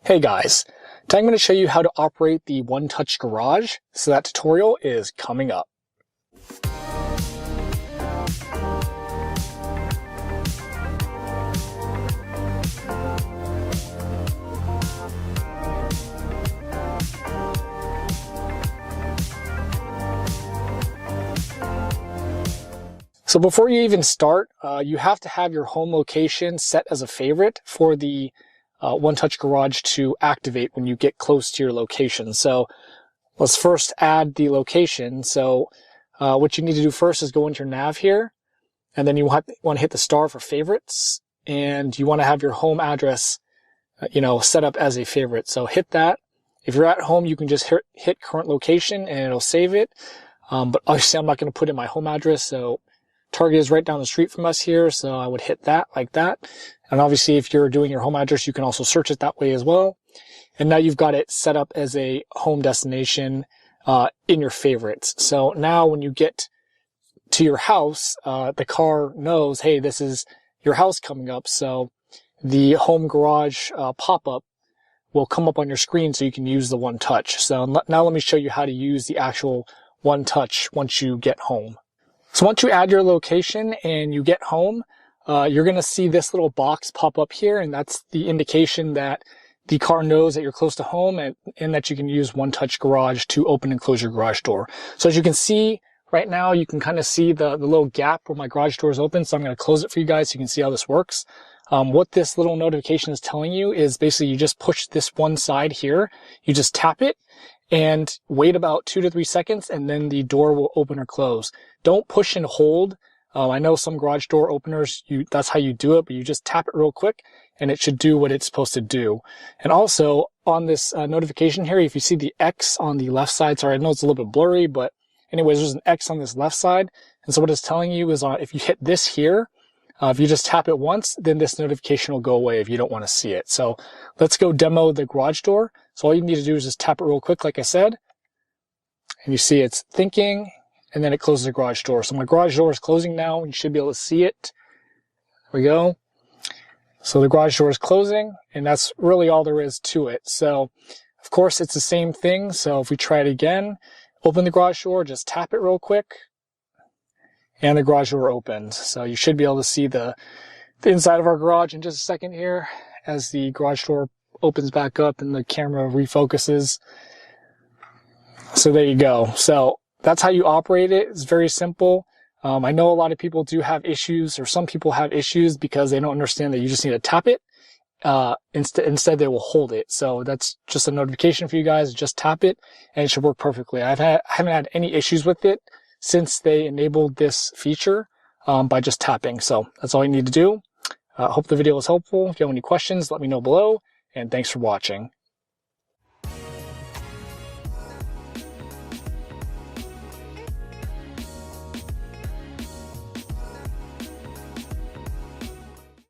Hey guys, today I'm going to show you how to operate the one-touch garage, so that tutorial is coming up. So before you even start, you have to have your home location set as a favorite for the one-touch garage to activate when you get close to your location. So let's first add the location. So what you need to do first is go into your nav here, and then you want to hit the star for favorites, and you want to have your home address set up as a favorite. So hit that. If you're at home, you can just hit current location and it'll save it. But obviously I'm not going to put in my home address, so Target is right down the street from us here, so I would hit that like that. And obviously if you're doing your home address, you can also search it that way as well. And now you've got it set up as a home destination in your favorites. So now when you get to your house, the car knows, hey, this is your house coming up. So the home garage pop-up will come up on your screen so you can use the one touch. So now let me show you how to use the actual one touch once you get home. So once you add your location and you get home, you're going to see this little box pop up here, and that's the indication that the car knows that you're close to home and that you can use One Touch Garage to open and close your garage door. So as you can see right now, you can kind of see the little gap where my garage door is open. So I'm going to close it for you guys so you can see how this works. What this little notification is telling you is basically you just push this one side here, you just tap it, and wait about 2 to 3 seconds, and then the door will open or close. Don't push and hold. I know some garage door openers, that's how you do it, but you just tap it real quick and it should do what it's supposed to do. And also on this notification here, if you see the X on the left side, sorry, I know it's a little bit blurry, but anyways, there's an X on this left side. And so what it's telling you is if you hit this here, if you just tap it once, then this notification will go away if you don't want to see it. So let's go demo the garage door. So all you need to do is just tap it real quick, like I said. And you see it's thinking, and then it closes the garage door. So my garage door is closing now. You should be able to see it. There we go. So the garage door is closing, and that's really all there is to it. So of course it's the same thing. So if we try it again, open the garage door, just tap it real quick, and the garage door opens. So you should be able to see the inside of our garage in just a second here as the garage door opens back up and the camera refocuses. So there you go. So that's how you operate it. It's very simple. I know a lot of people do have issues, or some people have issues because they don't understand that you just need to tap it. Instead they will hold it. So that's just a notification for you guys. Just tap it and it should work perfectly. I haven't had any issues with it since they enabled this feature by just tapping. So that's all you need to do. Hope the video was helpful. If you have any questions, let me know below, and thanks for watching.